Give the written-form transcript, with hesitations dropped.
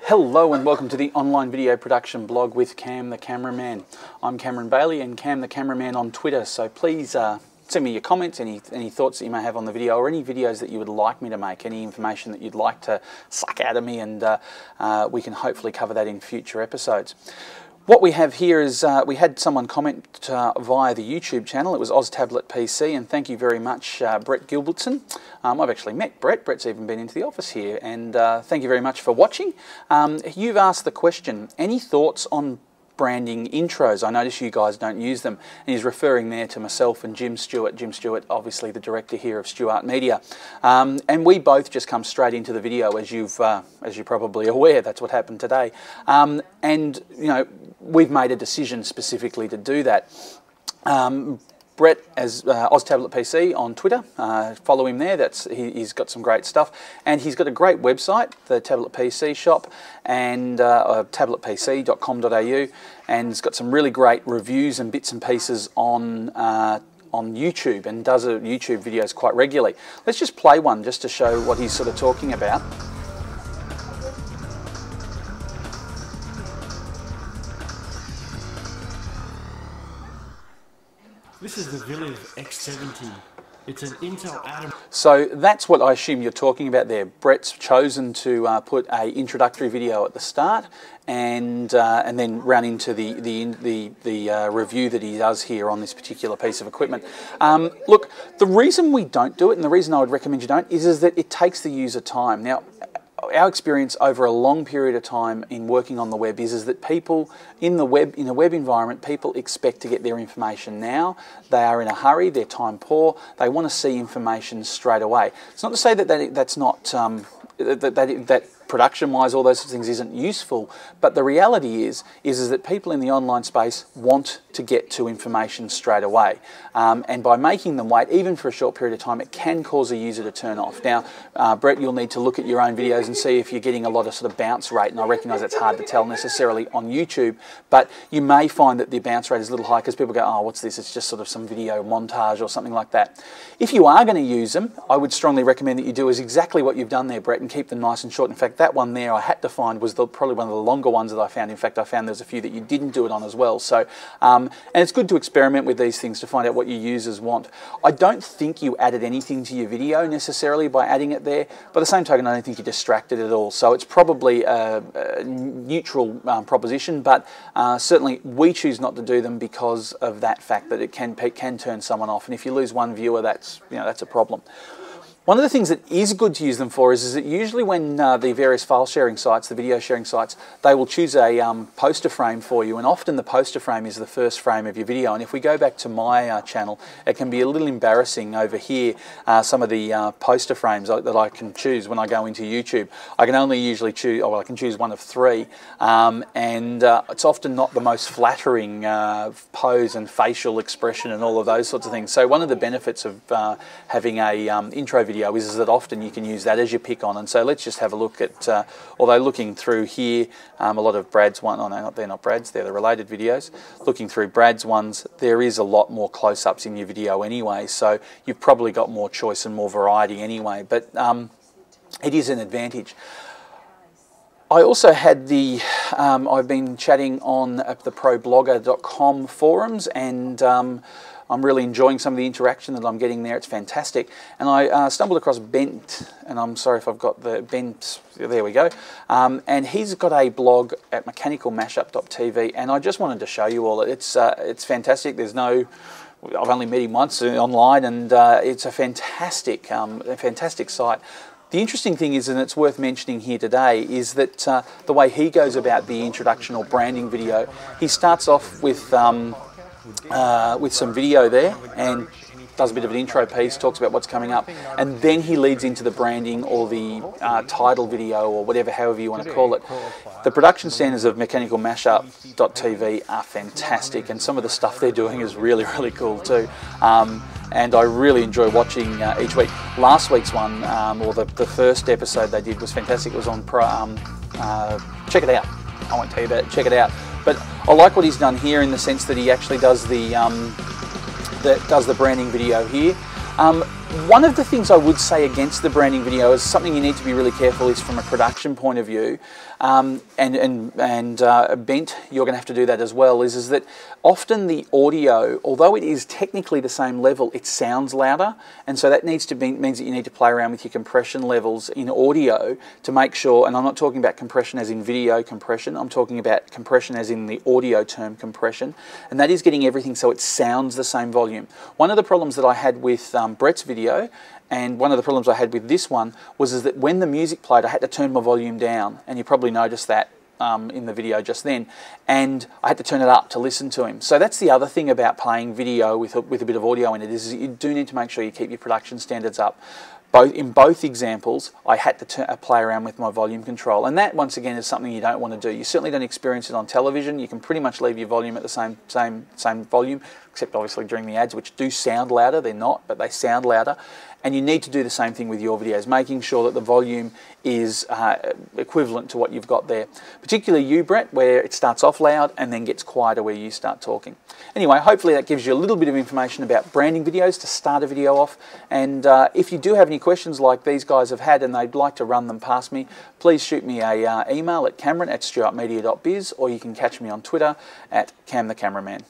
Hello and welcome to the online video production blog with Cam the Cameraman. I'm Cameron Bailey and Cam the Cameraman on Twitter, so please send me your comments, any thoughts that you may have on the video, or any videos that you would like me to make, any information that you'd like to suck out of me, and we can hopefully cover that in future episodes. What we have here is, we had someone comment via the YouTube channel. It was OzTabletPC, and thank you very much, Brett Gilbertson. I've actually met Brett. Brett's even been into the office here, and thank you very much for watching. You've asked the question, any thoughts on branding intros? I notice you guys don't use them, and he's referring there to myself and Jim Stewart. Jim Stewart, obviously the director here of Stewart Media, and we both just come straight into the video, as you're probably aware. That's what happened today, and you know, we've made a decision specifically to do that. Brett as OzTabletPC on Twitter, follow him there. He's got some great stuff, and he's got a great website, the Tablet PC shop, and tabletpc.com.au, and he's got some really great reviews and bits and pieces on YouTube, and does YouTube videos quite regularly. Let's just play one just to show what he's sort of talking about. This is the Villiv X70. It's an Intel Atom. So that's what I assume you're talking about there. Brett's chosen to put an introductory video at the start, and then run into the review that he does here on this particular piece of equipment. Look, the reason we don't do it, and the reason I would recommend you don't, is that it takes the user time. Now, our experience over a long period of time in working on the web is that people in a web environment, people expect to get their information now. They are in a hurry, they're time poor, they want to see information straight away. It's not to say that that's not that production-wise, all those sorts of things isn't useful, but the reality is that people in the online space want to get to information straight away, and by making them wait, even for a short period of time, it can cause a user to turn off. Now, Brett, you'll need to look at your own videos and see if you're getting a lot of sort of bounce rate, and I recognise it's hard to tell necessarily on YouTube, but you may find that the bounce rate is a little high because people go, oh, what's this? It's just sort of some video montage or something like that. If you are going to use them, I would strongly recommend that you do is exactly what you've done there, Brett, and keep them nice and short. In fact, that one there I had to find was probably one of the longer ones that I found. In fact, I found there's a few that you didn't do it on as well. So, and it's good to experiment with these things to find out what your users want. I don't think you added anything to your video necessarily by adding it there. By the same token, I don't think you distracted at all. So it's probably a neutral proposition, but certainly we choose not to do them because of that fact that it can turn someone off. And if you lose one viewer, that's a problem. One of the things that is good to use them for is that usually when the various file sharing sites, the video sharing sites, they will choose a poster frame for you, and often the poster frame is the first frame of your video. And if we go back to my channel, it can be a little embarrassing over here, some of the poster frames that I can choose when I go into YouTube. I can only usually choose, I can choose one of three, and it's often not the most flattering pose and facial expression and all of those sorts of things. So one of the benefits of having a intro video is that often you can use that as your pick on. And so let's just have a look at, although looking through here, a lot of Brad's one, oh no, they're not Brad's, they're the related videos. Looking through Brad's ones, there is a lot more close-ups in your video anyway, so you've probably got more choice and more variety anyway, but it is an advantage. I also had I've been chatting on the ProBlogger.com forums, and I'm really enjoying some of the interaction that I'm getting there. It's fantastic. And I stumbled across Bent, and I'm sorry if I've got the Bent, there we go. And he's got a blog at mechanicalmashup.tv, and I just wanted to show you all. It's fantastic. I've only met him once online, and it's a fantastic site. The interesting thing is, and it's worth mentioning here today, is that the way he goes about the introduction or branding video, he starts off with some video there and does a bit of an intro piece, talks about what's coming up, and then he leads into the branding or the title video or whatever, however you want to call it. The production standards of mechanicalmashup.tv are fantastic, and some of the stuff they're doing is really, really cool too. And I really enjoy watching each week. Last week's one, or the first episode they did, was fantastic. It was on check it out. I won't tell you about it, check it out. But I like what he's done here in the sense that he actually does the branding video here. One of the things I would say against the branding video is something you need to be really careful is from a production point of view, Bent, you're going to have to do that as well, is that often the audio, although it is technically the same level, it sounds louder, and so that means that you need to play around with your compression levels in audio to make sure, and I'm not talking about compression as in video compression, I'm talking about compression as in the audio term compression, and that is getting everything so it sounds the same volume. One of the problems that I had with Brett's video, and one of the problems I had with this one was that when the music played, I had to turn my volume down, and you probably noticed that in the video just then, and I had to turn it up to listen to him. So that's the other thing about playing video with a bit of audio in it, is you do need to make sure you keep your production standards up. In both examples, I had to play around with my volume control, and that once again is something you don't want to do. You certainly don't experience it on television. You can pretty much leave your volume at the same volume, except obviously during the ads, which do sound louder. They're not, but they sound louder. And you need to do the same thing with your videos, making sure that the volume is equivalent to what you've got there. Particularly you, Brett, where it starts off loud and then gets quieter where you start talking. Anyway, hopefully that gives you a little bit of information about branding videos to start a video off. And if you do have any questions like these guys have had and they'd like to run them past me, please shoot me an email at cameron@stuartmedia.biz, or you can catch me on Twitter at CamTheCameraman.